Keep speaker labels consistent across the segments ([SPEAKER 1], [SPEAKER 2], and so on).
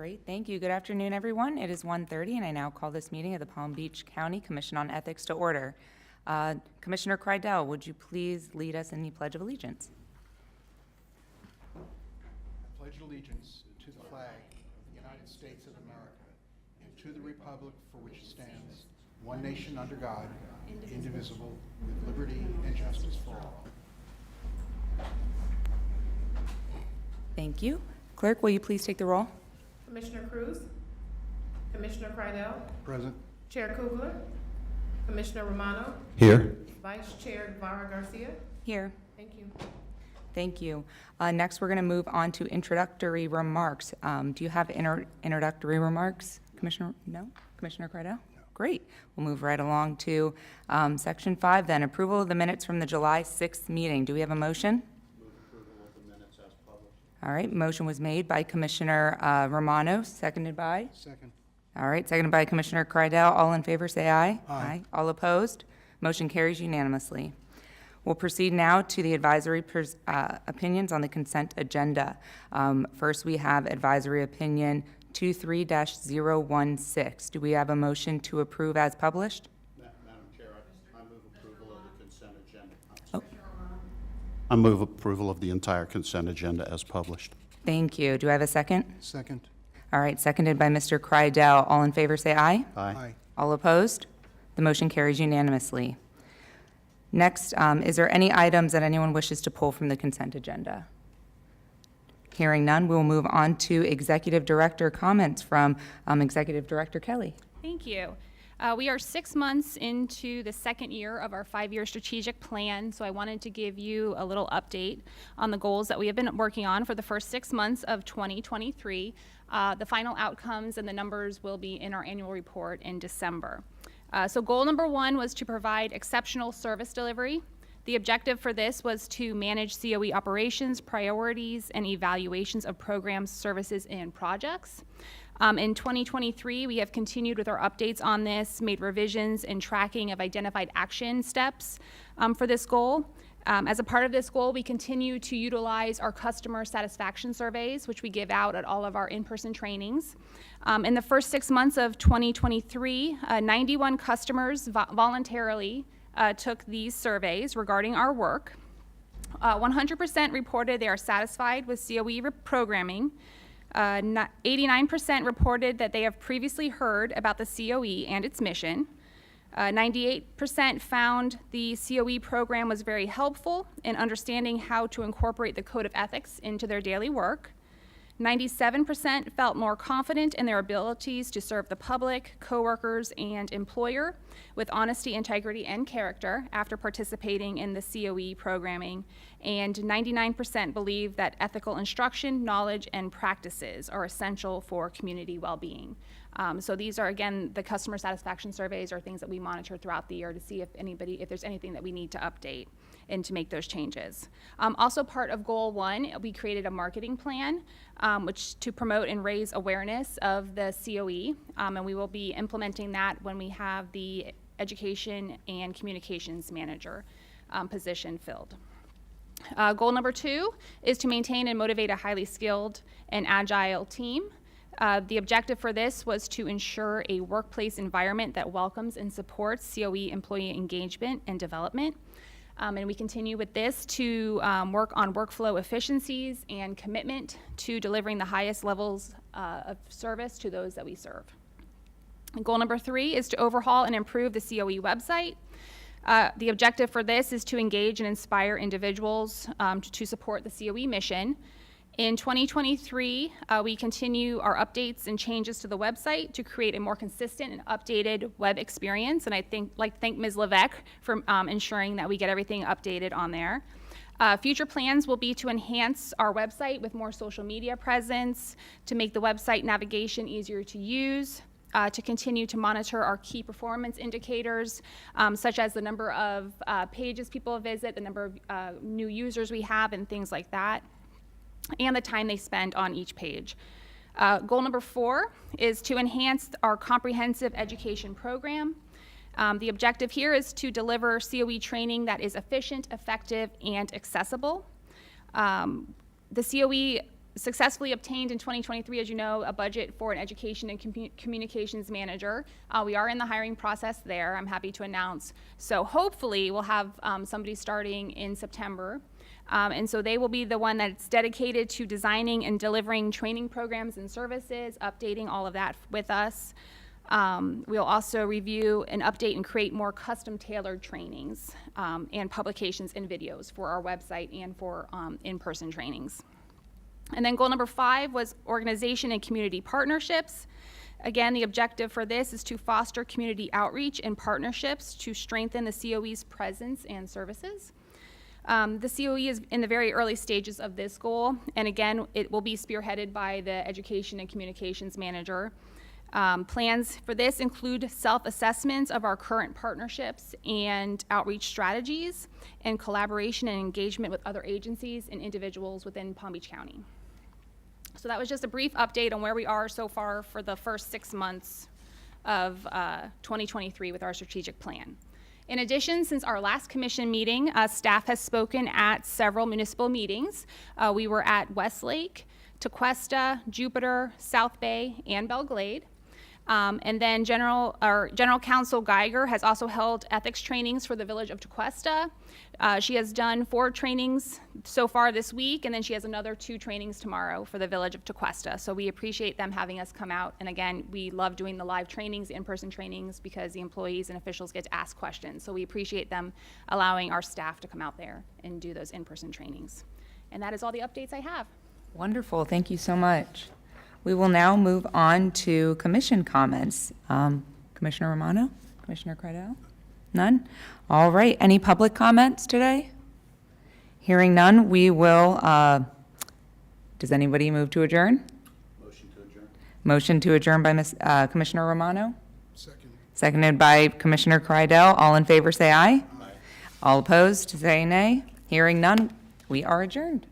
[SPEAKER 1] Great, thank you. Good afternoon, everyone. It is 1:30, and I now call this meeting of the Palm Beach County Commission on Ethics to order. Commissioner Kreidel, would you please lead us in the Pledge of Allegiance?
[SPEAKER 2] I pledge allegiance to the flag of the United States of America and to the republic for which it stands, one nation under God, indivisible, with liberty and justice for all.
[SPEAKER 1] Thank you. Clerk, will you please take the roll?
[SPEAKER 3] Commissioner Cruz, Commissioner Kreidel,
[SPEAKER 2] Present.
[SPEAKER 3] Chair Kugler, Commissioner Romano,
[SPEAKER 2] Here.
[SPEAKER 3] Vice Chair Guevara Garcia.
[SPEAKER 1] Here.
[SPEAKER 3] Thank you.
[SPEAKER 1] Thank you. Next, we're going to move on to introductory remarks. Do you have introductory remarks, Commissioner? No? Commissioner Kreidel? No. Great. We'll move right along to Section 5 then. Approval of the minutes from the July 6th meeting. Do we have a motion?
[SPEAKER 4] Move approval of the minutes as published.
[SPEAKER 1] All right. Motion was made by Commissioner Romano, seconded by?
[SPEAKER 2] Second.
[SPEAKER 1] All right. Seconded by Commissioner Kreidel. All in favor, say aye.
[SPEAKER 2] Aye.
[SPEAKER 1] All opposed? Motion carries unanimously. We'll proceed now to the advisory opinions on the consent agenda. First, we have advisory opinion 23-016. Do we have a motion to approve as published?
[SPEAKER 4] Madam Chair, I move approval of the consent agenda.
[SPEAKER 1] Oh.
[SPEAKER 4] I move approval of the entire consent agenda as published.
[SPEAKER 1] Thank you. Do I have a second?
[SPEAKER 2] Second.
[SPEAKER 1] All right, seconded by Mr. Kreidel. All in favor, say aye.
[SPEAKER 4] Aye.
[SPEAKER 1] All opposed? The motion carries unanimously. Next, is there any items that anyone wishes to pull from the consent agenda? Hearing none, we will move on to Executive Director comments from Executive Director Kelly.
[SPEAKER 5] Thank you. We are 6 months into the second year of our 5-year strategic plan, so I wanted to give you a little update on the goals that we have been working on for the first 6 months of 2023. The final outcomes and the numbers will be in our annual report in December. So goal number 1 was to provide exceptional service delivery. The objective for this was to manage COE operations, priorities, and evaluations of programs, services, and projects. In 2023, we have continued with our updates on this, made revisions and tracking of identified action steps for this goal. As a part of this goal, we continue to utilize our customer satisfaction surveys, which we give out at all of our in-person trainings. In the first 6 months of 2023, 91 customers voluntarily took these surveys regarding our work. 100% reported they are satisfied with COE programming. 89% reported that they have previously heard about the COE and its mission. 98% found the COE program was very helpful in understanding how to incorporate the Code of Ethics into their daily work. 97% felt more confident in their abilities to serve the public, coworkers, and employer with honesty, integrity, and character after participating in the COE programming. And 99% believe that ethical instruction, knowledge, and practices are essential for community well-being. So these are, again, the customer satisfaction surveys are things that we monitor throughout the year to see if there's anything that we need to update and to make those changes. Also part of Goal 1, we created a marketing plan which to promote and raise awareness of the COE, and we will be implementing that when we have the Education and Communications Manager position filled. Goal number 2 is to maintain and motivate a highly skilled and agile team. The objective for this was to ensure a workplace environment that welcomes and supports COE employee engagement and development. And we continue with this to work on workflow efficiencies and commitment to delivering the highest levels of service to those that we serve. And goal number 3 is to overhaul and improve the COE website. The objective for this is to engage and inspire individuals to support the COE mission. In 2023, we continue our updates and changes to the website to create a more consistent and updated web experience, and I thank Ms. Levesque for ensuring that we get everything updated on there. Future plans will be to enhance our website with more social media presence, to make the website navigation easier to use, to continue to monitor our key performance indicators, such as the number of pages people visit, the number of new users we have, and things like that, and the time they spend on each page. Goal number 4 is to enhance our comprehensive education program. The objective here is to deliver COE training that is efficient, effective, and accessible. The COE successfully obtained in 2023, as you know, a budget for an education and communications manager. We are in the hiring process there, I'm happy to announce. So hopefully we'll have somebody starting in September. And so they will be the one that's dedicated to designing and delivering training programs and services, updating all of that with us. We'll also review and update and create more custom tailored trainings and publications and videos for our website and for in-person trainings. And then goal number 5 was organization and community partnerships. Again, the objective for this is to foster community outreach and partnerships to strengthen the COE's presence and services. The COE is in the very early stages of this goal, and again, it will be spearheaded by the Education and Communications Manager. Plans for this include self-assessments of our current partnerships and outreach strategies, and collaboration and engagement with other agencies and individuals within Palm Beach County. So that was just a brief update on where we are so far for the first 6 months of 2023 with our strategic plan. In addition, since our last commission meeting, staff has spoken at several municipal meetings. We were at Westlake, Tequesta, Jupiter, South Bay, and Belle Glade. And then General Counsel Geiger has also held ethics trainings for the village of Tequesta. She has done 4 trainings so far this week, and then she has another 2 trainings tomorrow for the village of Tequesta. So we appreciate them having us come out. And again, we love doing the live trainings, in-person trainings, because the employees and officials get to ask questions. So we appreciate them allowing our staff to come out there and do those in-person trainings. And that is all the updates I have.
[SPEAKER 1] Wonderful, thank you so much. We will now move on to commission comments. Commissioner Romano? Commissioner Cradell? None? All right, any public comments today? Hearing none, we will, does anybody move to adjourn?
[SPEAKER 4] Motion to adjourn.
[SPEAKER 1] Motion to adjourn by Commissioner Romano?
[SPEAKER 2] Second.
[SPEAKER 1] Seconded by Commissioner Cradell. All in favor, say aye.
[SPEAKER 4] Aye.
[SPEAKER 1] All opposed, say nay. Hearing none, we are adjourned.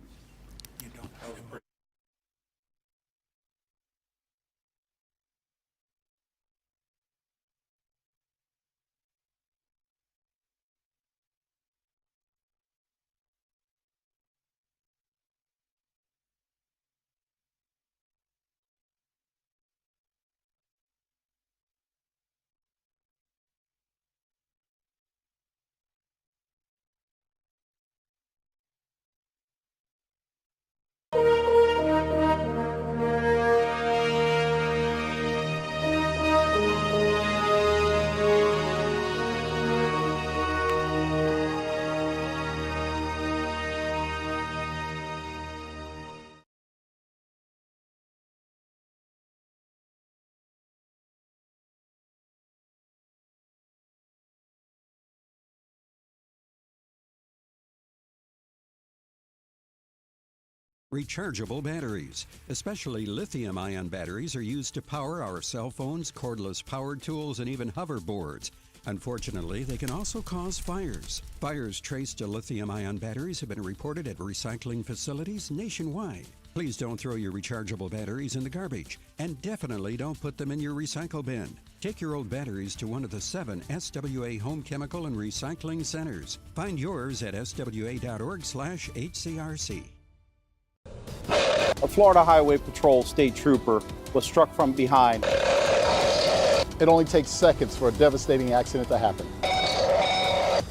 [SPEAKER 6] Rechargeable batteries, especially lithium-ion batteries, are used to power our cell phones, cordless power tools, and even hoverboards. Unfortunately, they can also cause fires. Fires traced to lithium-ion batteries have been reported at recycling facilities nationwide. Please don't throw your rechargeable batteries in the garbage, and definitely don't put them in your recycle bin. Take your old batteries to one of the 7 SWA Home Chemical and Recycling Centers. Find yours at swa.org/HCRC.
[SPEAKER 7] A Florida Highway Patrol state trooper was struck from behind.
[SPEAKER 8] It only takes seconds for a devastating accident to happen.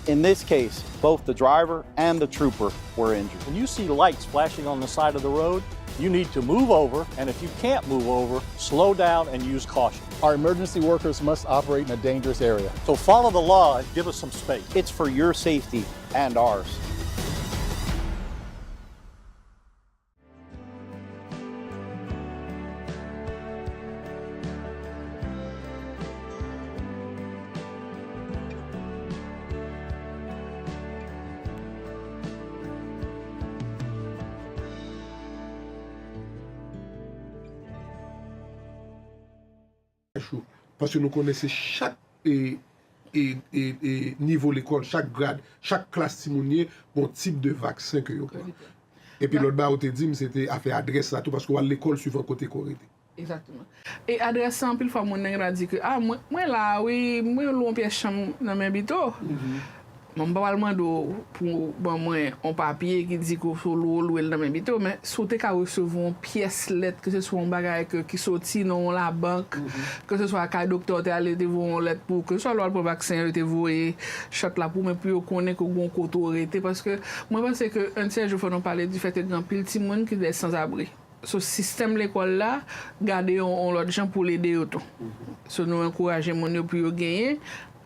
[SPEAKER 7] In this case, both the driver and the trooper were injured.
[SPEAKER 9] When you see lights flashing on the side of the road, you need to move over, and if you can't move over, slow down and use caution.
[SPEAKER 8] Our emergency workers must operate in a dangerous area.
[SPEAKER 9] So follow the law and give us some space.
[SPEAKER 7] It's for your safety and ours.
[SPEAKER 10] Parce que nous connaissons chaque niveau de l'école, chaque grade, chaque classe timounier, bon type de vaccin que vous prenez. Et puis l'autre bas, on te dit, c'était à faire adresse là tout parce qu'on va à l'école suivant côté correcte.
[SPEAKER 11] Exactement. Et adresse en pile fois mon nèg a dit que moi là oui, moi loin pièce chambre dans mes bito. Mon pas demander pour bon moi un papier qui dit que sur l'eau dans même bito mais sauter qu'à recevoir une pièce lettre que ce soit un bagage qui sorti dans la banque que ce soit un docteur t'es allé te voir une lettre pour que ce soit l'autre pour vaccin te voyer shot là pour mais puis connaît que gon côté arrêté parce que moi pense que un tiers je faut nous parler du fait que grand pile petit monde qui est sans abri. Ce système l'école là garder on l'autre gens pour l'aider auto. So nous encourager mon yo pour gagner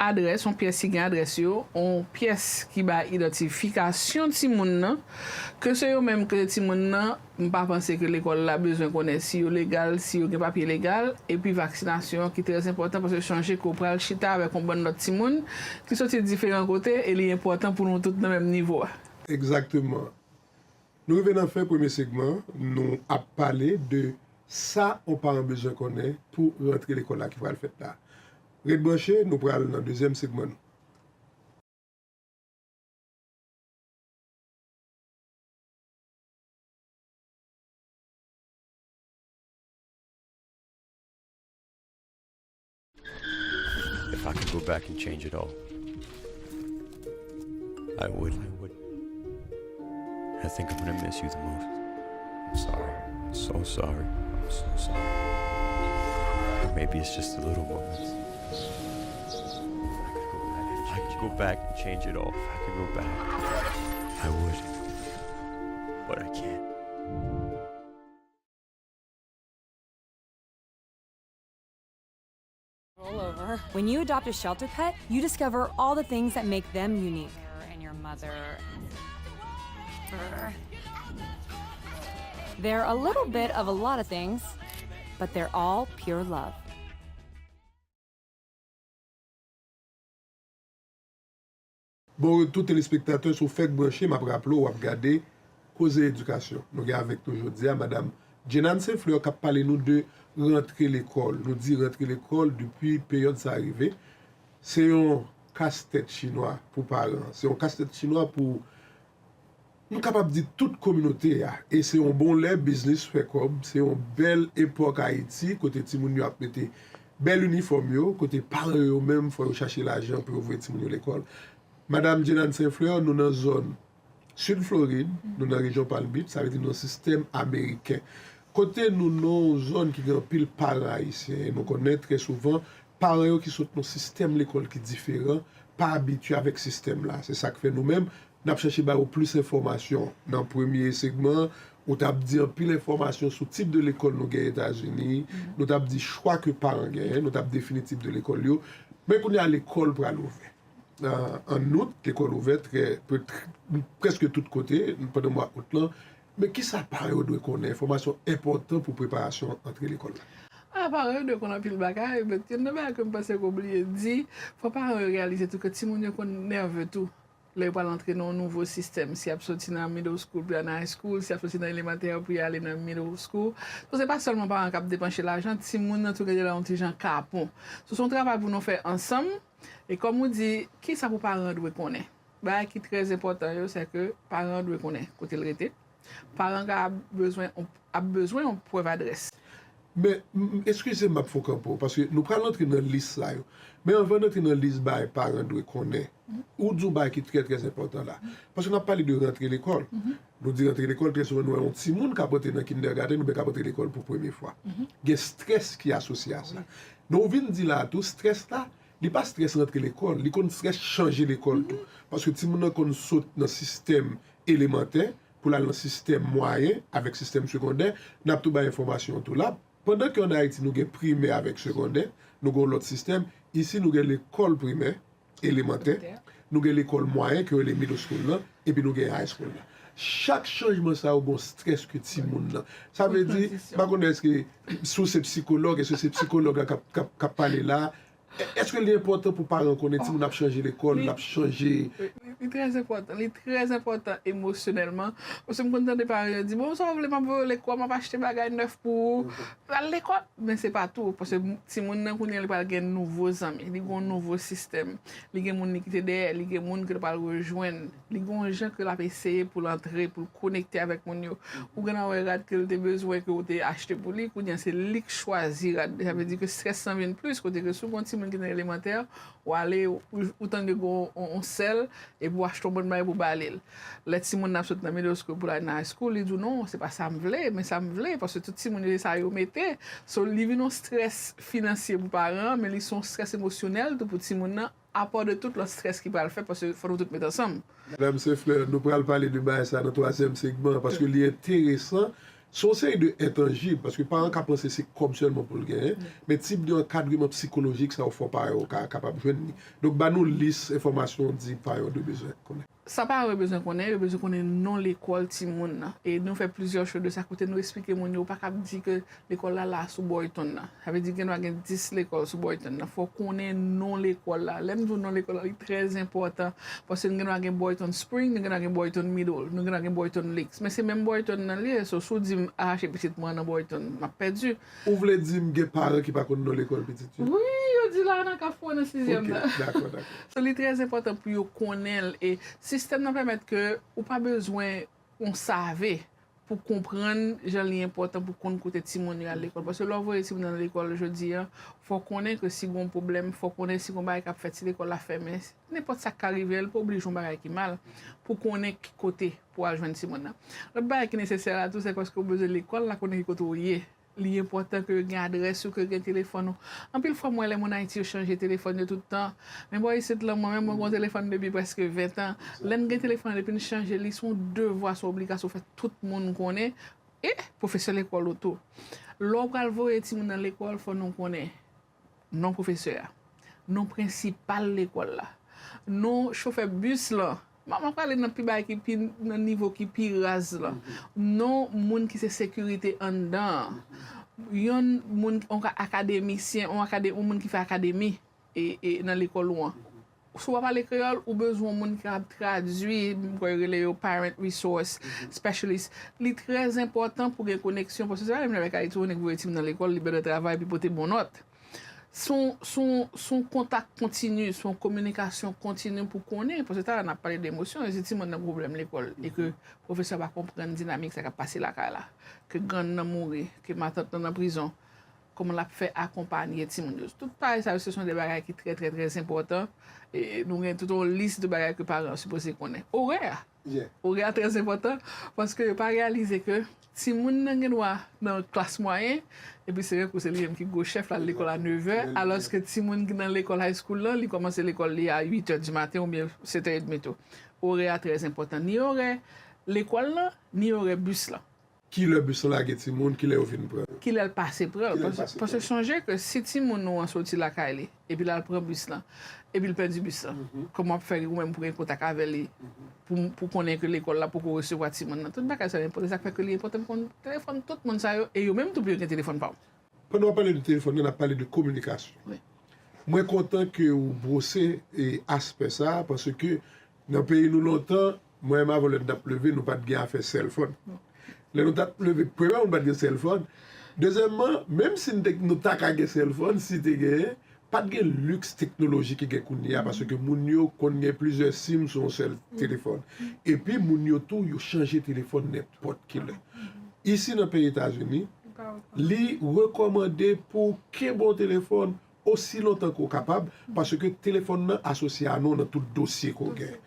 [SPEAKER 11] adresse, on pièce qui gagne adresse yo, on pièce qui ba identification de moun nan, que c'est yo même que ti moun nan, m'pa penser que l'école là besoin connaître si yo légal, si yo gen papier légal et puis vaccination qui est très important parce que changer qu'on pral chita avec un bon notre ti moun qui sorti de différents côtés et il est important pour nous tous dans même niveau.
[SPEAKER 10] Exactement. Nous revenons faire premier segment, nous a parlé de ça on pas besoin connaître pour rentrer l'école là qui va le faire là. Red branché, nous prenons dans le deuxième segment.
[SPEAKER 12] If I could go back and change it all, I would. I think I'm gonna miss you the most. I'm sorry. I'm so sorry. I'm so sorry. Or maybe it's just the little moments. If I could go back and change it all. If I could go back, I would. But I can't.
[SPEAKER 13] Roll over. When you adopt a shelter pet, you discover all the things that make them unique.
[SPEAKER 1] And your mother.
[SPEAKER 13] They're a little bit of a lot of things, but they're all pure love.
[SPEAKER 10] Bon, tous téléspectateurs sont fait brancher, m'a rappelé ou regarder cause éducation. Nous avons avec nous aujourd'hui madame Jenan Saint-Fleur qui a parlé nous de rentrer l'école. Nous dit rentrer l'école depuis période ça arrivé. C'est un casse-tête chinois pour parents. C'est un casse-tête chinois pour nous capable de dire toute communauté et c'est un bon lait business fait comme c'est une belle époque à Haïti côté Timoun yo a pété bel uniforme yo côté parents eux même faut chercher l'argent pour ouvrir Timoun l'école. Madame Jenan Saint-Fleur nous dans zone Sud Floride, nous dans région Palm Beach, ça veut dire dans système américain. Côté nous dans zone qui grand pile parents haïtiens, nous connaissons très souvent parents qui sont dans système l'école qui est différent, pas habitués avec système là. C'est ça que fait nous-mêmes. Nous avons cherché plus d'informations dans le premier segment. Nous avons dit plus d'informations sur le type de l'école nous gagnons aux États-Unis. Nous avons dit choix que parents gagnent. Nous avons défini le type de l'école. Mais qu'on est à l'école pour l'ouvrir. En août, l'école ouverte presque de tous côtés, pendant le mois août. Mais qui ça paraît doit connaître information importante pour préparation entre l'école?
[SPEAKER 11] Ah, pareil, de qu'on a pile bagaille, mais il y a des choses que oublié dit, faut pas réaliser tout que tout le monde est nerveux tout. Là, il va entrer dans un nouveau système. Si il sorti dans middle school, puis dans high school, si il sorti dans l'élémentaire, puis aller dans middle school. Ce n'est pas seulement par un cap dépenser l'argent, si le monde tout là un petit gens capon. Ce sont travail pour nous faire ensemble. Et comme on dit, qui ça pour parents doit connaître? Bah, qui est très important, c'est que parents doivent connaître côté le rété. Parents ont besoin de preuve d'adresse.
[SPEAKER 10] Mais excusez-moi pour campo parce que nous prenons entrer dans la liste là. Mais avant d'entrer dans la liste, les parents doivent connaître. Ou du bail qui est très très important là. Parce qu'on a parlé de rentrer à l'école. Nous disons rentrer à l'école, très souvent nous avons un petit monde qui a porté dans le kindergarten, nous avons porté à l'école pour la première fois. Il y a un stress qui est associé à ça. Nous venons dire là, tout stress là, il n'est pas stress rentrer à l'école, il est stress changer l'école tout. Parce que si nous saute dans le système élémentaire, pour aller dans le système moyen, avec le système secondaire, nous avons toute l'information tout là. Pendant qu'en Haïti, nous avons primaire avec secondaire, nous avons l'autre système. Ici, nous avons l'école primaire, élémentaire, nous avons l'école moyenne, qui est le middle school, là, et puis nous avons high school. Là. Chaque changement, ça a un bon stress que tout le monde. Ça veut dire, est-ce que sous ces psychologues, est-ce que ces psychologues qui parlent là, est-ce que c'est important pour les parents connaître si on a changé l'école, on a changé.
[SPEAKER 11] C'est très important émotionnellement. Parce que je me contente des parents disent bon, ça va vraiment l'école, on va acheter des bagages neufs pour l'école. Mais ce n'est pas tout. Parce que si on n'a pas de nouveaux amis, il y a un nouveau système. Il y a des gens qui sont derrière, il y a des gens qui peuvent rejoindre, il y a des gens qui peuvent essayer pour l'entrer, pour connecter avec les gens. Ou quand on regarde que tu as besoin que tu aies acheté pour lui, c'est lui qui choisit. Ça veut dire que le stress s'en vient plus. Côté que souvent, si moun qui dans élémentaire, ou aller ou tant de go on sel et pour acheter un bon bail pour baler. Les petits moun n'a sauté dans middle school pour aller dans high school, il dit non, c'est pas ça me vle, mais ça me vle parce que tout petit moun ça yo mettait. So li vin un stress financier pour parents, mais ils sont stress émotionnel pour petit moun nan à part de tout le stress qui va le faire parce que faut nous tout mettre ensemble.
[SPEAKER 10] Madame Sefleur, nous pourrons parler de ça dans le troisième segment parce que l'intéressant, son série de intangible, parce que parents qui pensent que c'est comme seulement pour le gagner, mais type d'encadrement psychologique, ça ne faut pas capable de jouer. Donc, bah, nous liste information dit par de besoin qu'on ait.
[SPEAKER 11] Ça pas besoin qu'on ait, besoin qu'on ait non l'école ti moun nan. Et nous fait plusieurs choses de ça côté nous expliquer moun yo pas cap dire que l'école là sous Boyton là. Ça veut dire que nous avons 10 l'école sous Boyton là. Faut qu'on ait non l'école là. L'aime nous non l'école là est très important parce que nous avons Boyton Spring, nous avons Boyton Middle, nous avons Boyton Lakes. Mais c'est même Boyton là lié, so sous dit arracher petite moi dans Boyton, m'a perdu.
[SPEAKER 10] Ou voulez dire que parents qui pas connaissent non l'école petite?
[SPEAKER 11] Oui, on dit là dans café dans 6e là.
[SPEAKER 10] D'accord.
[SPEAKER 11] C'est très important pour yo connaître et système nous permet que ou pas besoin on savait pour comprendre genre important pour qu'on côté ti moun à l'école parce que là voyez si dans l'école je dis faut connaître que si gon problème faut connaître si gon bail qu'a fait si l'école la fermé n'importe ça qui arrive elle pas obligé on bail qui mal pour connaître qui côté pour joindre si moun là le bail qui nécessaire à tout c'est parce que besoin de l'école la connaître côté où y est. Il est important que vous adresse ou que vous téléphone. En plus, fois, moi, mon Haïti, change téléphone tout le temps. Mais moi, ici, moi-même, mon téléphone depuis presque 20 ans. L'un téléphone depuis changer, ils sont devoirs, sont obligation, fait tout le monde connaît. Et professeur l'école autour. L'autre, elle voit si dans l'école, faut nous connaître. Non professeur, non principal l'école là, non chauffeur bus là. Maman parle dans pi bail qui pi dans niveau qui pi ras là. Non moun qui c'est sécurité en dedans. Yon moun académicien, on moun qui fait académie et dans l'école loin. Soit parler créole ou besoin moun qui a traduit pour les parent resource specialist. C'est très important pour une connexion parce que c'est même avec Haïti on est dans l'école libre de travail puis porter bonne note. Son contact continu, son communication continue pour connaître, parce que là, on a parlé d'émotion, si on a un problème à l'école et que le professeur va comprendre la dynamique, ça va passer là, que grand a mouru, que ma tante est en prison, comment on l'a fait accompagner Timon. Tout pareil, ça, ce sont des bagages qui sont très, très, très importants. Et nous avons toute une liste de bagages que les parents sont supposés connaître. Horaire. Horaire très important, parce que je n'ai pas réalisé que si moun nan gen dans la classe moyenne, et puis c'est vrai que c'est lui qui est chef à l'école à 9h, alors que si moun dans l'école high school, là, il commence l'école à 8h du matin ou bien 7h30 tout. Horaire très important. Ni horaire l'école là, ni horaire bus là.
[SPEAKER 10] Qui le bus là, qui moun qui l'a au fin prendre?
[SPEAKER 11] Qui l'a passé prendre. Parce que changer que si ti moun nou an sorti la caille, et puis là, il prend bus là, et puis il perd du bus là. Comment faire ou même pour un contact avec lui, pour connaître que l'école là, pour recevoir ti moun. Tout bagage c'est important. Ça fait que l'important pour téléphone tout le monde ça et yo même tout plus un téléphone pas.
[SPEAKER 10] Pendant on parle de téléphone, on a parlé de communication.
[SPEAKER 11] Oui.
[SPEAKER 10] Moi content que vous brossez et aspect ça parce que dans le pays nous longtemps, moi ma volonté d'aplever nous pas de gain à faire cell phone. Là nous t'a levé premièrement on pas de cell phone. Deuxièmement, même si nous t'a gagné cell phone si tu gagné pas de luxe technologique qui est parce que moun yo connaît plusieurs SIM sur un seul téléphone. Et puis moun yo tout yo changer téléphone n'importe quel. Ici dans les pays États-Unis, li recommandé pour qu'un bon téléphone aussi longtemps qu'on capable parce que le téléphone est associé à nous dans tout dossier qu'on gagne.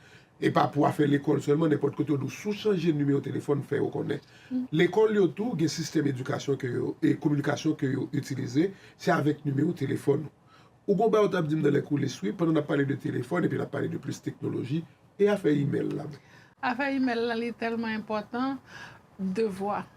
[SPEAKER 10] Et pas pour faire l'école seulement, n'importe côté où sous changer le numéro de téléphone, faire reconnaître. L'école, il tout, le système d'éducation et communication que vous utilisez, c'est avec le numéro de téléphone. Ou qu'on va dit dans les cours les suites, pendant on a parlé de téléphone et puis on a parlé de plus de technologie, et à faire email là.
[SPEAKER 11] À faire email là, c'est tellement important de voir.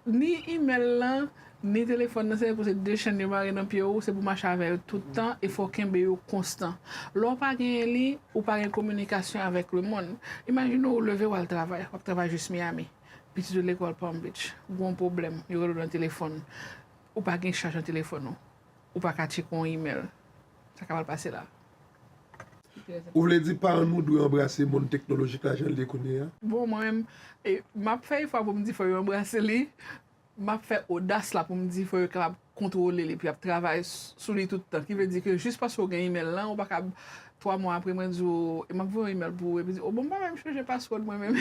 [SPEAKER 11] Ni email là, ni téléphone, c'est pour ces deux chaînes de marée dans le pied, c'est pour marcher avec tout le temps, il faut qu'il y ait constant. Lorsqu'on pas gagner ou pas une communication avec le monde. Imaginez vous lever ou travail juste Miami, puis de l'école Palm Beach, bon problème, il y a un téléphone, ou pas gagner charge un téléphone, ou pas checker un email, ça va passer là.
[SPEAKER 10] Vous voulez dire par nous doit embrasser le monde technologique là, je le connais.
[SPEAKER 11] Bon moi-même, m'a fait une fois pour me dire faut embrasser lui. M'a fait audace là pour me dire faut capable contrôler les puis travailler sur lui tout le temps qui veut dire que juste parce qu'on gagne email là on pas capable 3 mois après moi dire et m'a envoyé un email pour et puis oh bon pas même changer password moi même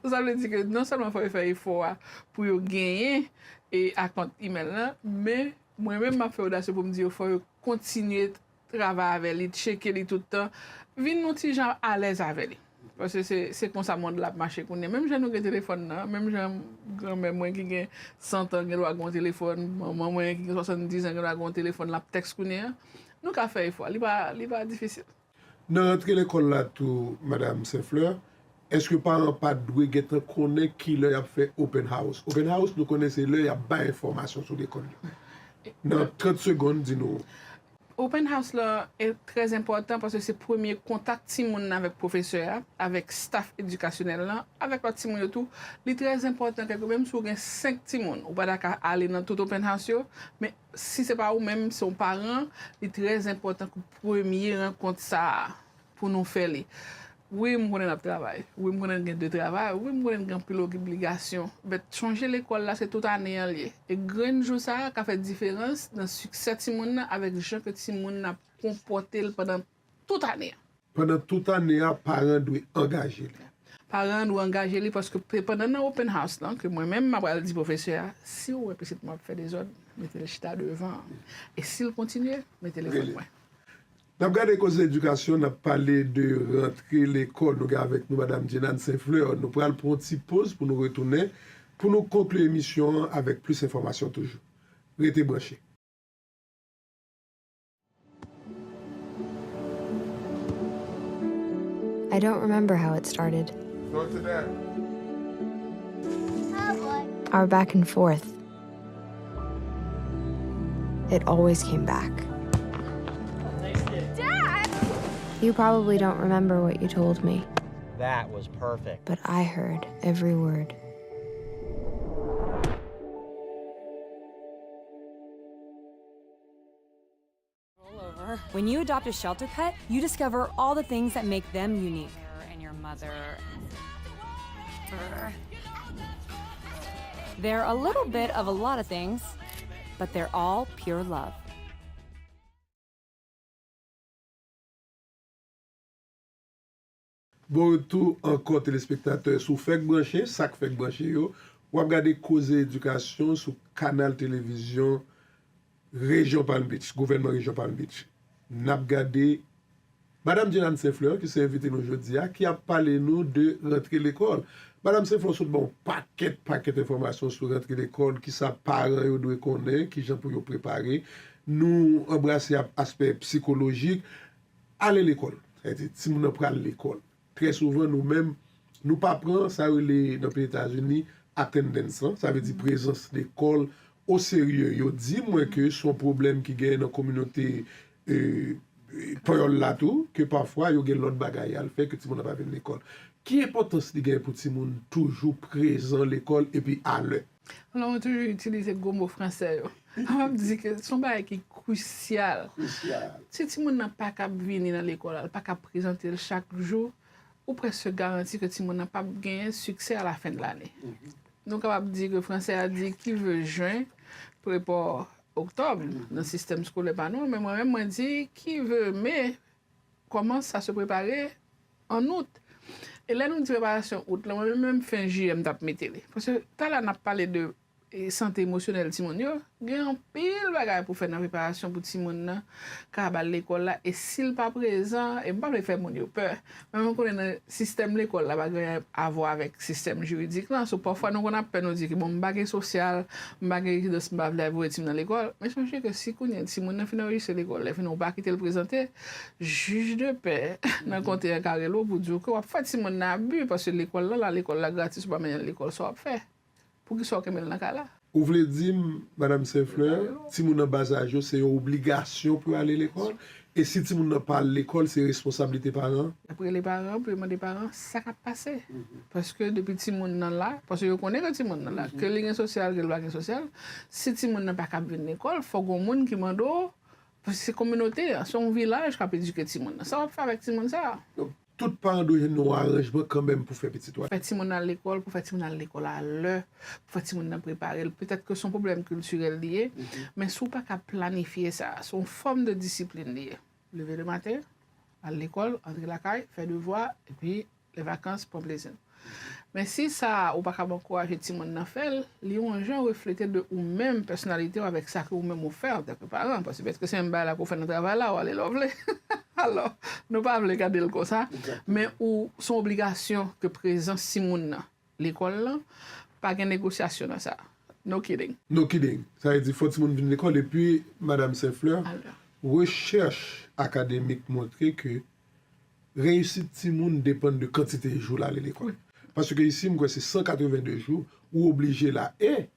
[SPEAKER 11] ça veut dire que non seulement faut faire effort pour gagner et à compte email là mais moi même m'a fait audace pour me dire faut kontinue travay avè li, cheke li toutan, vin nou ti jan à l'aise avè li. Parce que c'est comme ça monde la marché kounè. Même jan nou gen téléphone nan, même jan grand-mère mwen ki gen 100 ans gen lwa gon téléphone, maman mwen ki gen 70 ans gen lwa gon téléphone la texte kounè, nou ka fè ifwa, li ba difficile.
[SPEAKER 10] Nan rentre l'école là tout, Madame Saint-Fleur, est-ce que parents pas doué get connaît qui leur a fait open house? Open house, nous connaissons leur y a pas information sur l'école. Dans 30 secondes, dis-nous.
[SPEAKER 11] Open house là est très important parce que c'est le premier contact ti moun avec professeur, avec staff éducationnel là, avec l'autre ti moun tout. C'est très important que même si vous avez 5 ti moun, ou pas d'accord aller dans tout open house yo, mais si c'est pas ou même son parent, c'est très important que premier rencontre ça pour nous faire li. Oui, je connais le travail. Oui, je connais le travail. Oui, je connais le obligation. Mais changer l'école là, c'est toute année en lié. Et grand jour ça qui fait différence dans le succès de moun avec les gens que Timoun a comporté pendant toute année.
[SPEAKER 10] Pendant toute année, parents doivent engager.
[SPEAKER 11] Parents doivent engager parce que pendant l'open house là, que moi-même je dis professeur, si vous m'a fait des ordres, mettez le chita devant. Et s'il continue, mettez le fond.
[SPEAKER 10] Nous avons regardé cause d'éducation, nous avons parlé de rentrer l'école, nous avons avec nous Mme Jeanne Saint-Fleur. Nous prenons une petite pause pour nous retourner, pour nous conclure l'émission avec plus d'informations toujours. Restez branchés.
[SPEAKER 14] I don't remember how it started.
[SPEAKER 10] Go to that.
[SPEAKER 14] Our back and forth. It always came back. You probably don't remember what you told me.
[SPEAKER 15] That was perfect.
[SPEAKER 14] But I heard every word.
[SPEAKER 13] When you adopt a shelter pet, you discover all the things that make them unique.
[SPEAKER 1] And your mother.
[SPEAKER 13] They're a little bit of a lot of things, but they're all pure love.
[SPEAKER 10] Bon retour encore téléspectateurs sous Fek Branché, Sac Fek Branché yo. Ou regarder cause éducation sur canal télévision Région Palm Beach, gouvernement Région Palm Beach. N'a regardé Madame Jeanne Saint-Fleur qui s'est invitée nous aujourd'hui qui a parlé nous de rentrer l'école. Madame Saint-Fleur a bon paquet d'informations sur rentrer l'école qui ça parents yo doit connaître, qui gens pour yo préparer. Nous embrasser aspect psychologique, aller l'école. C'est-à-dire si nous prend l'école. Très souvent, nous-mêmes, nous ne prenons pas ça dans les États-Unis, attendance, ça veut dire présence d'école au sérieux. Yo dit moi que son problème qui gagne dans la communauté là tout, que parfois il y a l'autre bagaille à le faire que tout le monde n'a pas venir à l'école. Qui est l'importance de gagner pour tout le monde toujours présent à l'école et puis à l'heure?
[SPEAKER 11] Alors, on a toujours utilisé le gros mot français. On me dit que son bagage est crucial. Si tout le monde n'a pas qu'à venir dans l'école, pas qu'à présenter chaque jour, ou presque garanti que tout le monde n'a pas gagné succès à la fin de l'année. Donc, on va dire que le français a dit qui veut juin, prépare octobre, dans le système scolaire, pas non, mais moi-même, moi, dit qui veut mai, commence à se préparer en août. Et là, nous disons préparation août, là, moi-même, fin juillet, je vais mettre. Parce que, tout à l'heure, on a parlé de santé émotionnelle de Timon, il y a un pile bagage pour faire une préparation pour Timon qui à l'école là et s'il pas présent et pas faire mon peur même on connaît le système l'école là bagage à voir avec système juridique là so parfois nous on a peur nous dire que bon bagage social bagage de se bavler pour Timon dans l'école mais je pense que si connaît Timon fin enregistrer l'école là fin on pas quitter le présenter juge de paix dans compte un carré l'eau pour dire que on fait Timon abus parce que l'école là l'école là gratis pas mais l'école ça fait pour qu'ils soient comme dans là.
[SPEAKER 10] Vous voulez dire, Madame Saint-Fleur, si vous n'avez pas bas âge, c'est une obligation pour aller à l'école? Et si vous n'avez pas à l'école, c'est responsabilité des parents?
[SPEAKER 11] Après les parents, pour les parents, ça va passer. Parce que depuis que vous êtes là, parce que vous connaissez que vous êtes là, que les liens sociaux, que les lois sociales, si vous n'êtes pas capable de l'école, il faut que les gens qui m'ont dit, parce que c'est une communauté, c'est un village qui a éduqué les gens. Ça va faire avec les gens ça.
[SPEAKER 10] Tout parent doit avoir un arrangement quand même pour faire petit toit.
[SPEAKER 11] Pour faire à l'école, pour faire à l'école à l'heure, pour faire préparer. Peut-être que son problème culturel lié, mais si vous pas qu'à planifier ça, son forme de discipline liée. Lever le matin, à l'école, entrer la caille, faire devoir, et puis les vacances pour plaisir. Mais si ça, ou pas qu'à encourager tout le monde à faire, li yon gens refléter de ou même personnalité ou avec ça que ou même ou faire en tant que parent. Parce que peut-être que c'est un bail là qu'on fait notre travail là, ou aller l'ovler. Alors, nous pas voulons garder le comme ça. Mais ou son obligation que présent si moun l'école là, pas de négociation dans ça. No kidding.
[SPEAKER 10] No kidding. Ça veut dire faut que tout le monde vienne à l'école. Et puis, Madame Saint-Fleur, recherche académique montre que réussite tout le monde dépend de quantité de jours là à l'école. Parce que ici, c'est 182 jours ou obligé là. Et,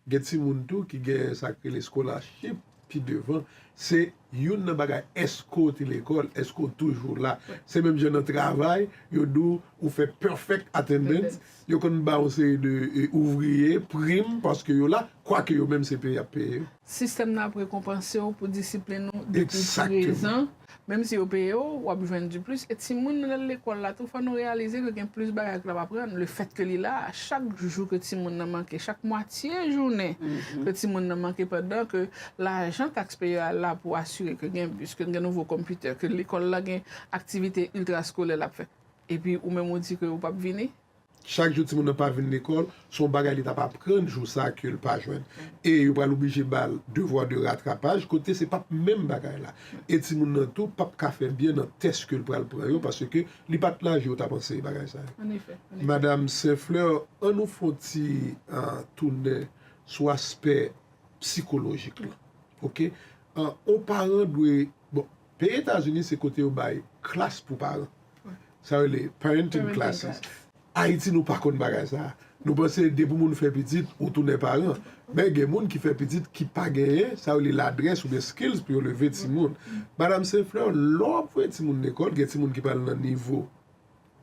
[SPEAKER 10] il y a des gens qui ont sacré les scholarships, puis devant, c'est une bagay escorte l'école, escorte toujours là. C'est même jeune travail, yo dou ou fait perfect attendance, yo kon ba une série de ouvriers prime parce que yo là, quoi que yo même c'est payé à payer.
[SPEAKER 11] Système n'a pas récompensé pour discipliner nous depuis présent. Même si au pays, on a besoin du plus. Et si moun dans l'école là, tout faut nous réaliser que y a plus de bagages qu'on va apprendre. Le fait que là, chaque jour que ti moun n'a manqué, chaque moitié journée que ti moun n'a manqué pendant que l'argent taxpayer là pour assurer que y a un bus, que y a un nouveau computer, que l'école là y a activité ultra scolaire là fait. Et puis ou même on dit que ou pas venir.
[SPEAKER 10] Chaque jour, si on n'a pas venu à l'école, son bagage il t'a pas prendre jour ça que le pas joindre. Et il va l'obliger bal devoir de rattrapage côté c'est pas même bagage là. Et si mon tout pas ka faire bien dans test que le pral prendre parce que li pas là je t'a pensé bagage ça.
[SPEAKER 11] En effet.
[SPEAKER 10] Madame Saint-Fleur, on nous faut-il tourner sur aspect psychologique là. OK? On parent doit bon, pays États-Unis c'est côté au bail classe pour parents. Ça les parenting classes. Haïti nous pas connaît bagage ça. Nous pensons que pour moun faire petit ou tourner parents, mais il y a des gens qui fait petit qui pas gagné, ça veut l'adresse ou des skills pour lever ti moun. Madame Saint-Fleur, l'on pour ti moun l'école, il y a des gens qui parlent dans niveau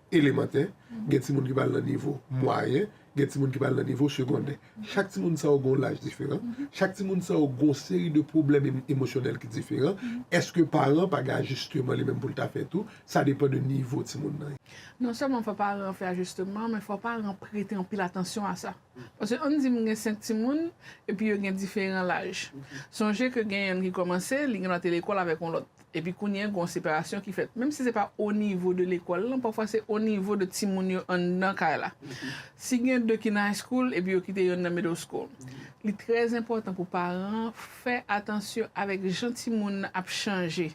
[SPEAKER 10] élémentaire, il y a des gens qui parlent dans niveau moyen, il y a des gens qui parlent dans niveau secondaire. Chaque petit monde ça a un âge différent. Chaque petit monde ça a une série de problèmes émotionnels qui sont différents. Est-ce que parents pas ajustement les mêmes pour le faire tout? Ça dépend du niveau de petit monde.
[SPEAKER 11] Non seulement il ne faut pas faire ajustement, mais il ne faut pas prêter en pile attention à ça. Parce qu'on dit qu'il y a 5 petits monde et puis il y a différents âges. Songez que il y a un qui commence, il est dans l'école avec un autre. Et puis il y a une séparation qui fait. Même si ce n'est pas au niveau de l'école, parfois c'est au niveau de petits monde en dans là. Si il y a 2 qui sont dans high school et puis ils quittent dans middle school. Il est très important pour les parents faire attention avec les gentils monde à changer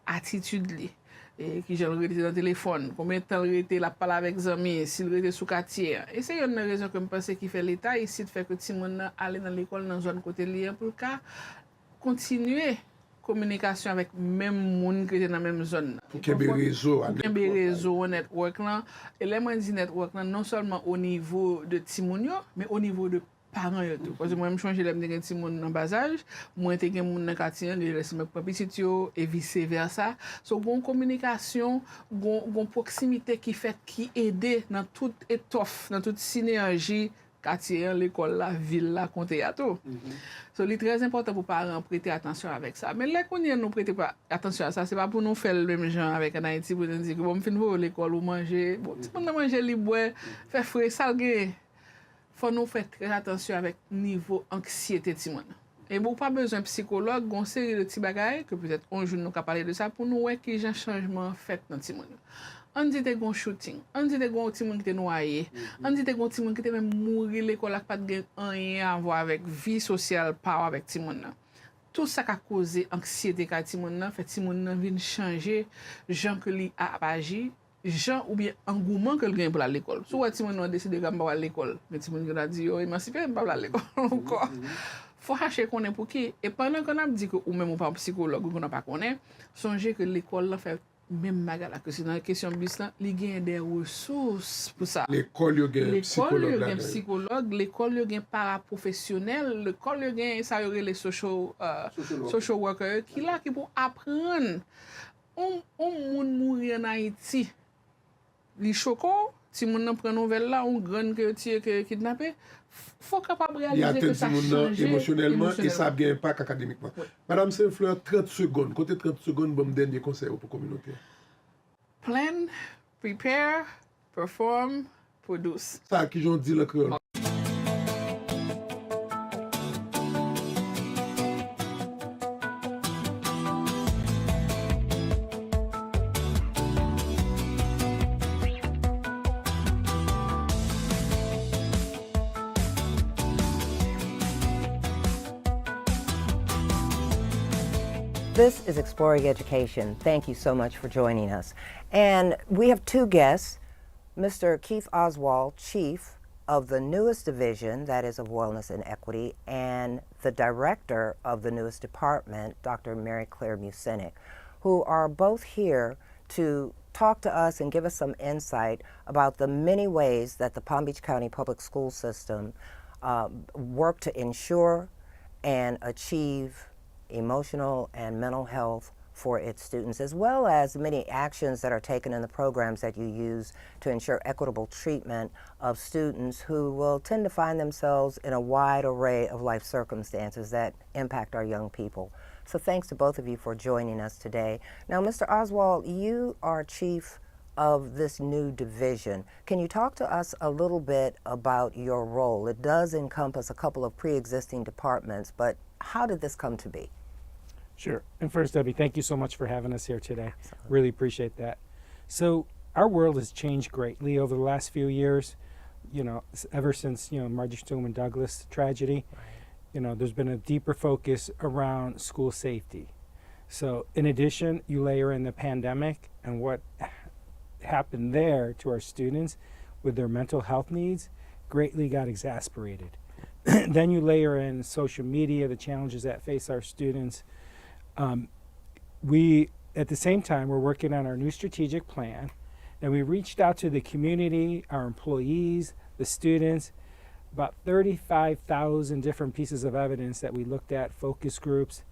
[SPEAKER 11] attitude li. Et qui j'ai rete dans le téléphone, combien de temps il rete la parle avec les amis, s'il rete sous quartier. Et c'est une raison que je pense qui fait l'État ici de faire que les gens aller dans l'école dans une zone côté lié pour continuer communication avec même monde qui est dans la même zone.
[SPEAKER 10] Pour qu'il y ait des
[SPEAKER 11] réseaux, network là. Et là moi dis network là non seulement au niveau de Timonio, mais au niveau de parents et tout. Parce que moi, je change les petits monde dans bas âge, moi, j'ai des gens dans le quartier, je laisse mes petits et vice versa. So, une communication, une proximité qui fait, qui aide dans toute étoffe, dans toute synergie, quartier, l'école, la ville, la comté à tout. So, c'est très important pour les parents prêter attention avec ça. Mais là, qu'on y a nous prêter attention à ça, c'est pas pour nous faire le même genre avec en Haïti, pour nous dire que bon, fin à l'école ou manger, bon, si on manger libre, faire frais, salguer. Faut nous faire très attention avec niveau anxiété de Timon. Et bon, pas besoin de psychologue, une série de petits bagages que peut-être un jour nous parler de ça pour nous voir qu'il y a un changement fait dans Timon. On dit que un shooting, on dit que un Timon qui est noyé, on dit que un Timon qui est même mourir l'école n'a pas de rien à voir avec vie sociale par avec Timon. Tout ça qui a causé anxiété à Timon fait Timon vient changer gens que lui a agi. Gens ou bien engouement que le gagne pour l'école. Soit si on a décidé de pas à l'école, mais si on a dit émancipé pas à l'école encore. Faut chercher qu'on est pour qui et pendant qu'on a dit que ou même pas psychologue ou qu'on n'a pas connaît, songez que l'école là fait même magala que c'est dans la question bus là, il gagne des ressources pour ça.
[SPEAKER 10] L'école yo gagne
[SPEAKER 11] psychologue, l'école yo gagne paraprofessionnel, l'école yo gagne ça y les social worker qui là qui pour apprendre on moun mourir en Haïti. Li choco, si moun nan prend nouvelle là, on grand que tu que kidnappé, faut capable réaliser que ça change
[SPEAKER 10] émotionnellement et ça a bien impact académiquement. Oui. Madame Saint-Fleur, 30 secondes, côté 30 secondes, bon dernier conseil pour la communauté.
[SPEAKER 11] Plan, prepare, perform, produce.
[SPEAKER 10] Ça qui j'en dis le créole.
[SPEAKER 16] This is Exploring Education. Thank you so much for joining us. And we have two guests, Mr. Keith Oswald, Chief of the newest division, that is of Wellness and Equity, and the Director of the newest department, Dr. Mary Claire Musinic, who are both here to talk to us and give us some insight about the many ways that the Palm Beach County Public School System work to ensure and achieve emotional and mental health for its students, as well as many actions that are taken in the programs that you use to ensure equitable treatment of students who will tend to find themselves in a wide array of life circumstances that impact our young people. So thanks to both of you for joining us today. Now, Mr. Oswald, you are chief of this new division. Can you talk to us a little bit about your role? It does encompass a couple of pre-existing departments, but how did this come to be?
[SPEAKER 17] Sure. And first, Debbie, thank you so much for having us here today. Really appreciate that. So our world has changed greatly over the last few years, you know, ever since, you know, Marjorie Stoneman Douglas tragedy. You know, there's been a deeper focus around school safety. So in addition, you layer in the pandemic and what happened there to our students with their mental health needs greatly got exacerbated. Then you layer in social media, the challenges that face our students. We, at the same time, we're working on our new strategic plan, and we reached out to the community, our employees, the students, about 35,000 different pieces of evidence that we looked at, focus groups.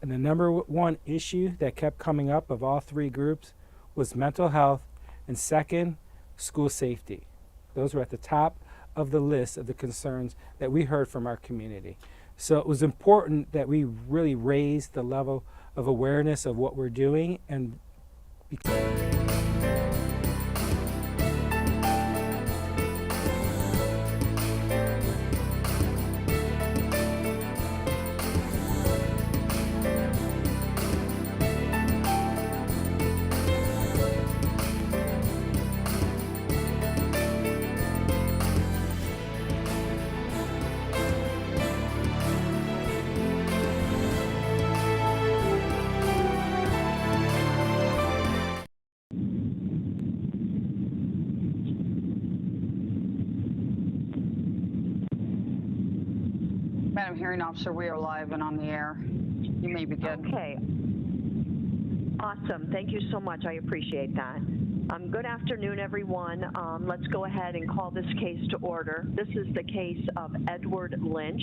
[SPEAKER 17] And the number one issue that kept coming up of all three groups was mental health, and second, school safety. Those were at the top of the list of the concerns that we heard from our community. So it was important that we really raise the level of awareness of what we're doing and
[SPEAKER 18] Madam Hearing Officer, we are live and on the air. You may begin.
[SPEAKER 19] Okay. Awesome. Thank you so much. I appreciate that. Good afternoon, everyone. Let's go ahead and call this case to order. This is the case of Edward Lynch,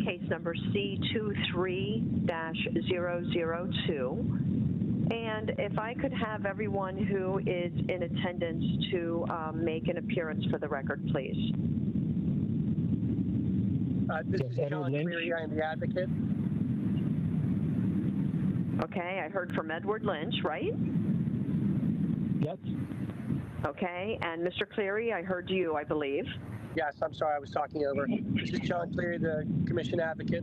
[SPEAKER 19] case number C23-002. And if I could have everyone who is in attendance to make an appearance for the record, please.
[SPEAKER 20] This is John Cleary. I am the advocate.
[SPEAKER 19] Okay, I heard from Edward Lynch, right?
[SPEAKER 20] Yes.
[SPEAKER 19] Okay, and Mr. Cleary, I heard you, I believe.
[SPEAKER 20] Yes, I'm sorry, I was talking over. This is John Cleary, the commission advocate.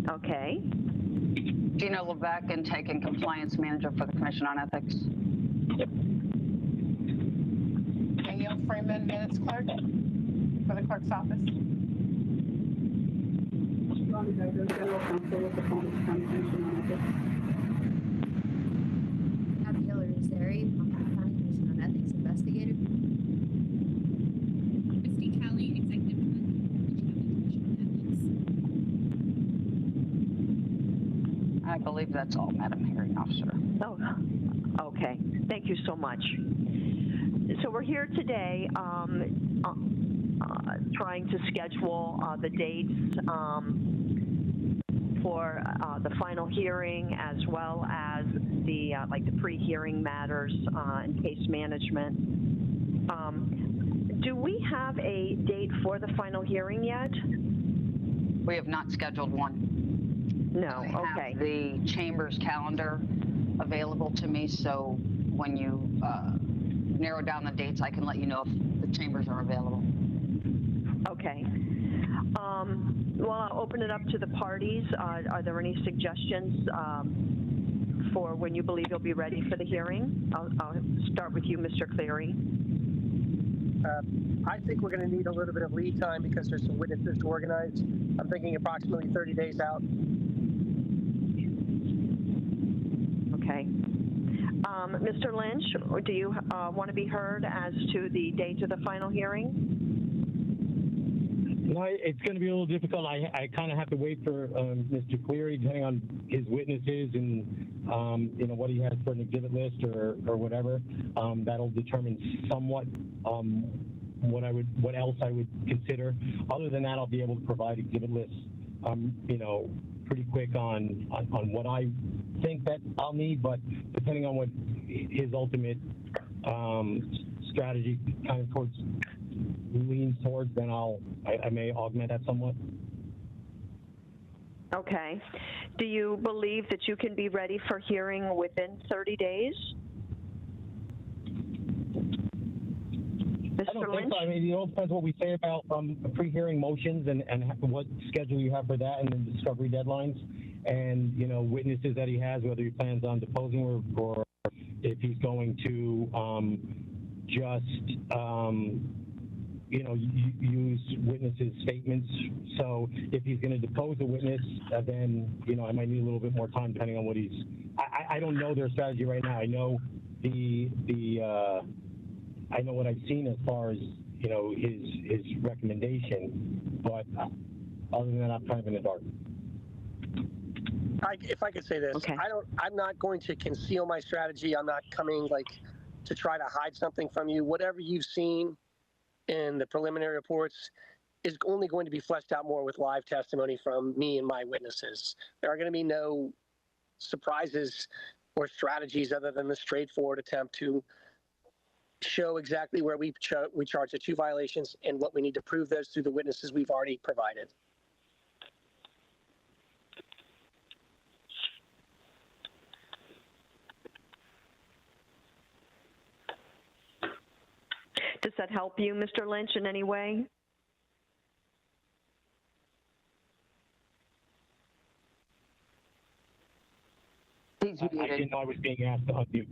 [SPEAKER 19] Okay.
[SPEAKER 18] Gina Levesque, intake and compliance manager for the Commission on Ethics.
[SPEAKER 3] Danielle Freeman, minutes clerk for the clerk's office.
[SPEAKER 21] General Counsel with the Palm Beach County Commission on Ethics.
[SPEAKER 22] Abigail Rosari, Palm Beach County Commission on Ethics investigator.
[SPEAKER 5] Misty Kelly, executive director of the Palm Beach County Commission on Ethics.
[SPEAKER 18] I believe that's all, Madam Hearing Officer.
[SPEAKER 19] Oh, okay. Thank you so much. So we're here today trying to schedule the dates for the final hearing, as well as the like the pre-hearing matters and case management. Do we have a date for the final hearing yet?
[SPEAKER 18] We have not scheduled one.
[SPEAKER 19] No,
[SPEAKER 18] I
[SPEAKER 19] okay.
[SPEAKER 18] have the chamber's calendar available to me, so when you narrow down the dates, I can let you know if the chambers are available.
[SPEAKER 19] Okay. Well, I'll open it up to the parties. Are there any suggestions for when you believe you'll be ready for the hearing? I'll start with you, Mr. Cleary.
[SPEAKER 20] I think we're going to need a little bit of lead time because there's some witnesses to organize. I'm thinking approximately 30 days out.
[SPEAKER 19] Okay. Mr. Lynch, or do you want to be heard as to the date of the final hearing?
[SPEAKER 20] No, it's going to be a little difficult. I kind of have to wait for Mr. Cleary, depending on his witnesses and what he has for an exhibit list or whatever. That'll determine somewhat what else I would consider. Other than that, I'll be able to provide exhibit lists. Pretty quick on what I think that I'll need, but depending on what his ultimate strategy kind of leans towards, then I may augment that somewhat.
[SPEAKER 19] Okay. Do you believe that you can be ready for hearing within 30 days?
[SPEAKER 20] I don't think so. I mean, it all depends what we say about pre-hearing motions and what schedule you have for that, and then discovery deadlines, and witnesses that he has, whether he plans on deposing or if he's going to just use witnesses' statements. So if he's going to depose a witness, then I might need a little bit more time depending on what he's. I don't know their strategy right now. I know I know what I've seen as far as his recommendation, but other than that, I'm kind of in the dark.
[SPEAKER 2] If I could say this,
[SPEAKER 19] okay.
[SPEAKER 2] I'm not going to conceal my strategy. I'm not coming to try to hide something from you. Whatever you've seen in the preliminary reports is only going to be fleshed out more with live testimony from me and my witnesses. There are going to be no surprises or strategies other than the straightforward attempt to show exactly where we charge the 2 violations and what we need to prove those through the witnesses we've already provided.
[SPEAKER 19] Does that help you, Mr. Lynch, in any way?
[SPEAKER 20] I didn't know I was being asked to unmute.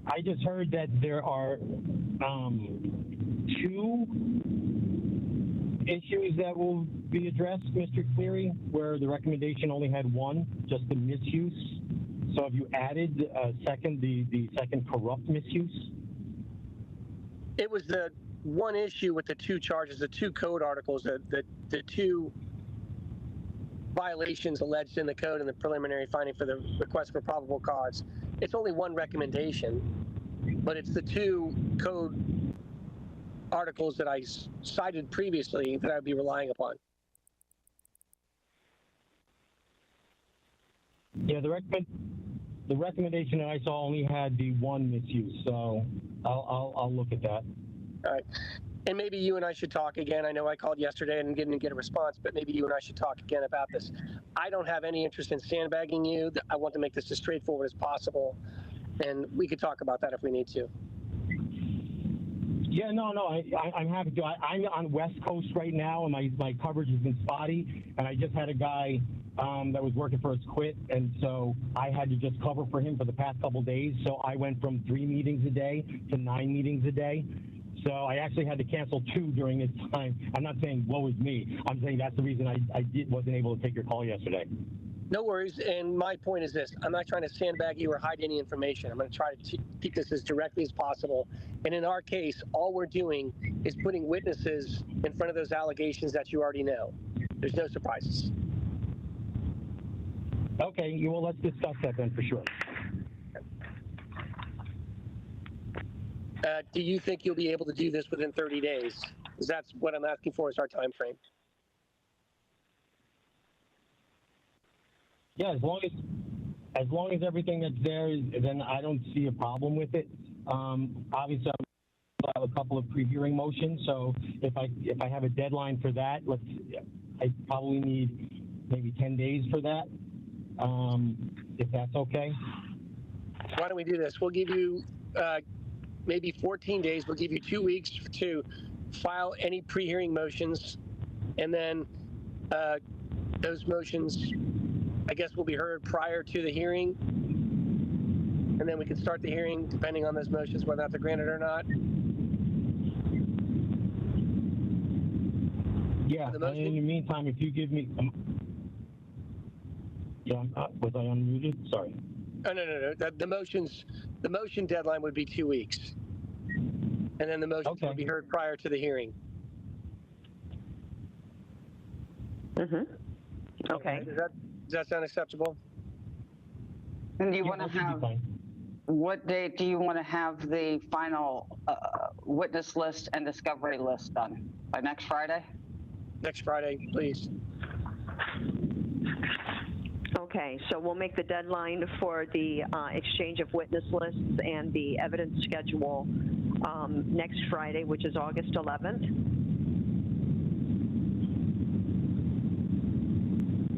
[SPEAKER 20] I just heard that there are 2 issues that will be addressed, Mr. Cleary, where the recommendation only had 1, just the misuse. So have you added the second corrupt misuse?
[SPEAKER 2] It was the one issue with the 2 charges, the 2 code articles, the 2 violations alleged in the code and the preliminary finding for the request for probable cause. It's only 1 recommendation, but it's the 2 code articles that I cited previously that I'd be relying upon.
[SPEAKER 20] Yeah, the recommendation that I saw only had the 1 misuse, so I'll look at that.
[SPEAKER 2] All right. And maybe you and I should talk again. I know I called yesterday and didn't get a response, but maybe you and I should talk again about this. I don't have any interest in sandbagging you. I want to make this as straightforward as possible, and we could talk about that if we need to.
[SPEAKER 20] Yeah, no, I'm happy to. I'm on West Coast right now, and my coverage has been spotty, and I just had a guy that was working for us quit, and so I had to just cover for him for the past couple of days. So I went from 3 meetings a day to 9 meetings a day. So I actually had to cancel 2 during this time. I'm not saying woe is me. I'm saying that's the reason I wasn't able to take your call yesterday.
[SPEAKER 2] No worries. And my point is this. I'm not trying to sandbag you or hide any information. I'm going to try to keep this as directly as possible. And in our case, all we're doing is putting witnesses in front of those allegations that you already know. There's no surprises.
[SPEAKER 20] Okay. Well, let's discuss that then for sure.
[SPEAKER 2] Do you think you'll be able to do this within 30 days? Because that's what I'm asking for is our time frame.
[SPEAKER 20] Yeah, as long as everything that's there, then I don't see a problem with it. Obviously, I have a couple of pre-hearing motions, so if I have a deadline for that, I probably need maybe 10 days for that, if that's okay.
[SPEAKER 2] Why don't we do this? We'll give you maybe 14 days. We'll give you 2 weeks to file any pre-hearing motions, and then those motions, I guess, will be heard prior to the hearing, and then we can start the hearing depending on those motions, whether they're granted or not.
[SPEAKER 20] Yeah, and in the meantime, if you give me, was I unmuted? Sorry.
[SPEAKER 2] Oh, no. The motion deadline would be 2 weeks. And then the motions would be heard prior to the hearing.
[SPEAKER 19] Okay.
[SPEAKER 2] Does that sound acceptable?
[SPEAKER 18] And do you want to have, what date do you want to have the final witness list and discovery list done? By next Friday?
[SPEAKER 2] Next Friday, please.
[SPEAKER 19] Okay, so we'll make the deadline for the exchange of witness lists and the evidence schedule next Friday, which is August 11th.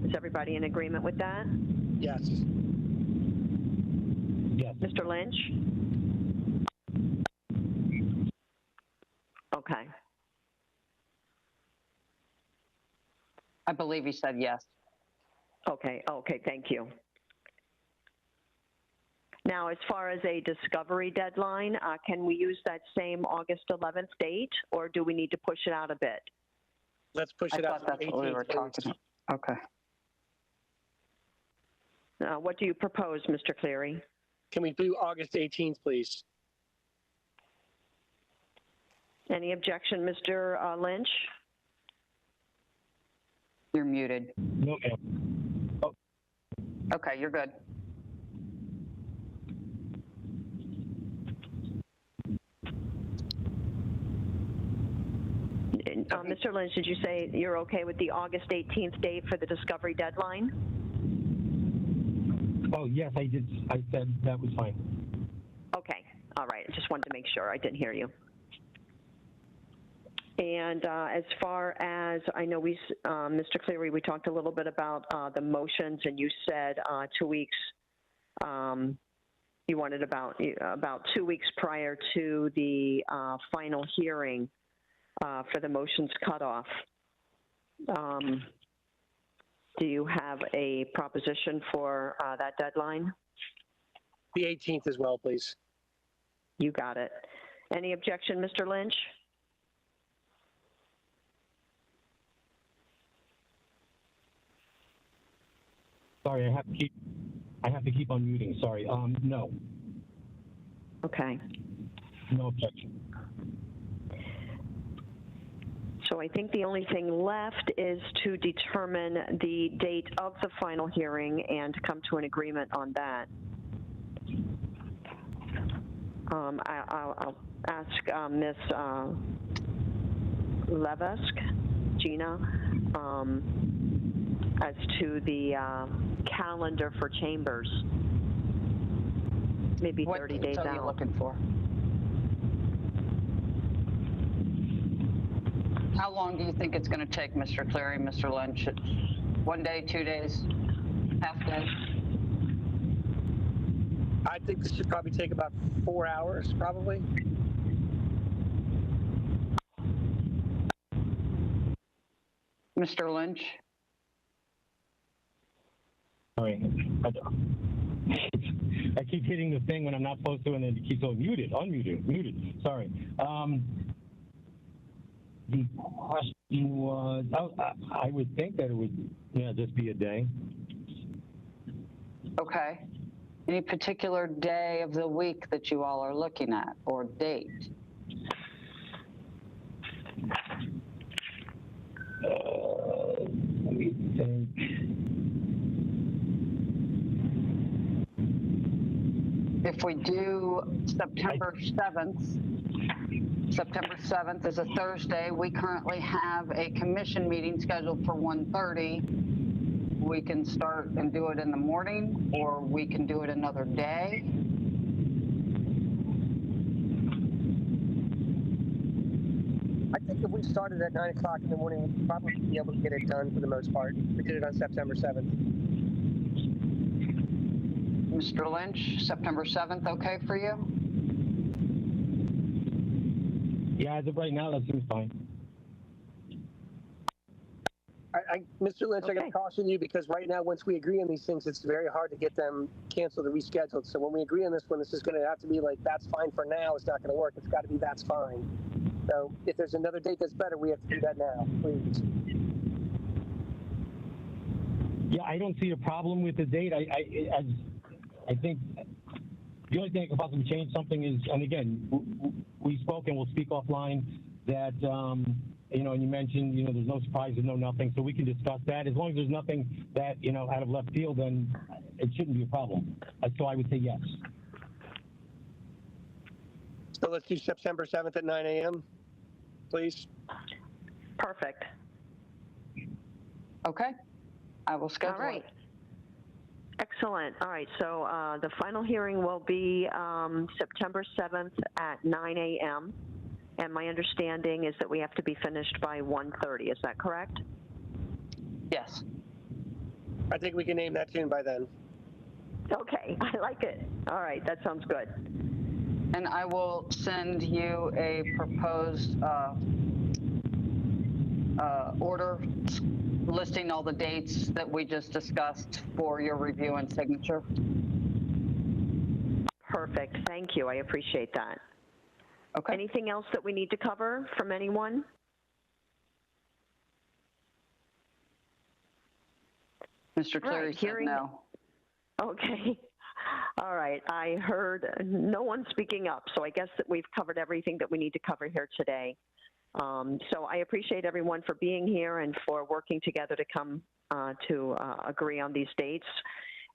[SPEAKER 19] Is everybody in agreement with that?
[SPEAKER 2] Yes.
[SPEAKER 20] Yes.
[SPEAKER 19] Mr. Lynch? Okay.
[SPEAKER 18] I believe he said yes.
[SPEAKER 19] Okay, thank you. Now, as far as a discovery deadline, can we use that same August 11th date, or do we need to push it out a bit?
[SPEAKER 2] Let's push it out to the 18th.
[SPEAKER 18] That's what we were talking about. Okay.
[SPEAKER 19] What do you propose, Mr. Cleary?
[SPEAKER 2] Can we do August 18th, please?
[SPEAKER 19] Any objection, Mr. Lynch?
[SPEAKER 18] You're muted.
[SPEAKER 20] No, ma'am. Oh.
[SPEAKER 18] Okay, you're good.
[SPEAKER 19] Mr. Lynch, did you say you're okay with the August 18th date for the discovery deadline?
[SPEAKER 20] Oh, yes, I did. I said that was fine.
[SPEAKER 19] Okay, all right. I just wanted to make sure. I didn't hear you. And as far as, I know Mr. Cleary, we talked a little bit about the motions, and you said 2 weeks. You wanted about 2 weeks prior to the final hearing for the motions cutoff. Do you have a proposition for that deadline?
[SPEAKER 2] The 18th as well, please.
[SPEAKER 19] You got it. Any objection, Mr. Lynch?
[SPEAKER 20] Sorry, I have to keep on muting. Sorry. No.
[SPEAKER 19] Okay.
[SPEAKER 20] No objection.
[SPEAKER 19] So I think the only thing left is to determine the date of the final hearing and come to an agreement on that. I'll ask Ms. Levesque, Gina, as to the calendar for chambers. Maybe 30 days out.
[SPEAKER 18] What are you looking for? How long do you think it's going to take, Mr. Cleary, Mr. Lynch? 1 day, 2 days, half day?
[SPEAKER 2] I think this should probably take about 4 hours, probably.
[SPEAKER 18] Mr. Lynch?
[SPEAKER 20] Sorry. I keep hitting the thing when I'm not supposed to, and then it keeps going muted, unmuted, muted. Sorry. The question was, I would think that it would, just be a day.
[SPEAKER 18] Okay. Any particular day of the week that you all are looking at, or date?
[SPEAKER 20] Let me think.
[SPEAKER 18] If we do September 7th, September 7th is a Thursday. We currently have a commission meeting scheduled for 1:30. We can start and do it in the morning, or we can do it another day.
[SPEAKER 2] I think if we started at 9 o'clock in the morning, we'd probably be able to get it done for the most part. We did it on September 7th.
[SPEAKER 18] Mr. Lynch, September 7th, okay for you?
[SPEAKER 20] Yeah, as of right now, that seems fine.
[SPEAKER 2] Mr. Lynch, I got to caution you because right now, once we agree on these things, it's very hard to get them canceled or rescheduled. So when we agree on this one, this is going to have to be like, that's fine for now. It's not going to work. It's got to be, that's fine. So if there's another date that's better, we have to do that now, please.
[SPEAKER 20] Yeah, I don't see a problem with the date. I think the only thing that could possibly change something is, and again, we spoke and we'll speak offline, that, you know, and you mentioned, you know, there's no surprises, no nothing, so we can discuss that. As long as there's nothing that, you know, out of left field, then it shouldn't be a problem. So I would say yes.
[SPEAKER 2] So let's do September 7th at 9 a.m., please.
[SPEAKER 19] Perfect.
[SPEAKER 18] Okay, I will schedule
[SPEAKER 19] All right.
[SPEAKER 18] it.
[SPEAKER 19] Excellent. All right, so the final hearing will be September 7th at 9 a.m. And my understanding is that we have to be finished by 1:30. Is that correct?
[SPEAKER 18] Yes.
[SPEAKER 2] I think we can name that tune by then.
[SPEAKER 19] Okay, I like it. All right, that sounds good.
[SPEAKER 18] And I will send you a proposed order listing all the dates that we just discussed for your review and signature.
[SPEAKER 19] Perfect. Thank you. I appreciate that.
[SPEAKER 18] Okay.
[SPEAKER 19] Anything else that we need to cover from anyone?
[SPEAKER 18] Mr. Cleary said
[SPEAKER 19] hearing-
[SPEAKER 18] no.
[SPEAKER 19] Okay. All right. I heard no one speaking up, so I guess that we've covered everything that we need to cover here today. So I appreciate everyone for being here and for working together to come to agree on these dates.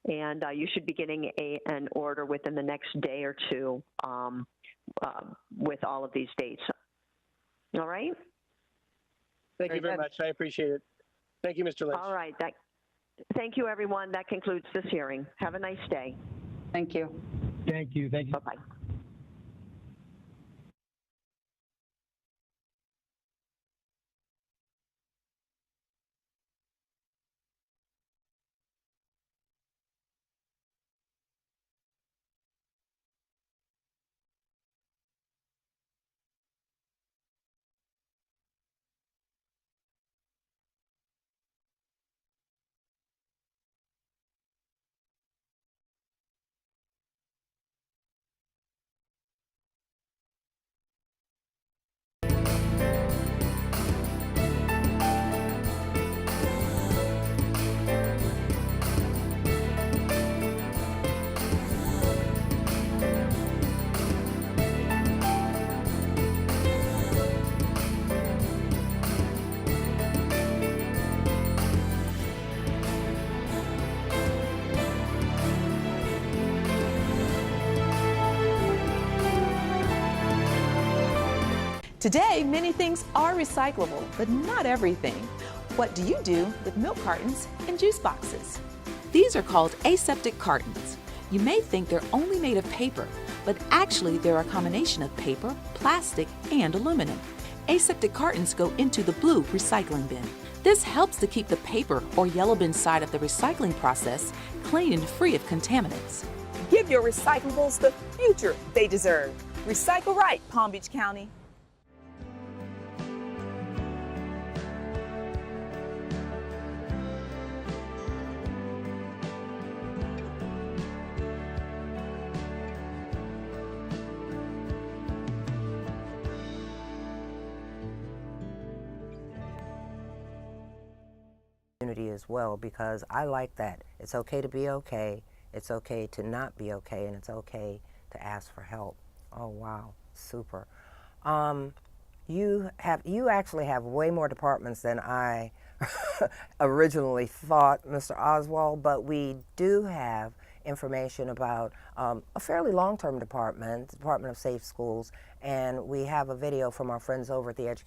[SPEAKER 19] And you should be getting an order within the next day or two with all of these dates. All right?
[SPEAKER 2] Thank you very much. I appreciate it. Thank you, Mr. Lynch.
[SPEAKER 19] All right. Thank you, everyone. That concludes this hearing. Have a nice day.
[SPEAKER 18] Thank you.
[SPEAKER 20] Thank you. Thank you.
[SPEAKER 19] Bye-bye.
[SPEAKER 4] Today, many things are recyclable, but not everything. What do you do with milk cartons and juice boxes? These are called aseptic cartons. You may think they're only made of paper, but actually they're a combination of paper, plastic, and aluminum. Aseptic cartons go into the blue recycling bin. This helps to keep the paper or yellow bin side of the recycling process clean and free of contaminants.
[SPEAKER 6] Give your recyclables the future they deserve. Recycle right, Palm Beach County.
[SPEAKER 16] As well, because I like that. It's okay to be okay. It's okay to not be okay, and it's okay to ask for help. Oh wow, super. You actually have way more departments than I originally thought, Mr. Oswald, but we do have information about a fairly long-term department, Department of Safe Schools, and we have a video from our friends over at the Education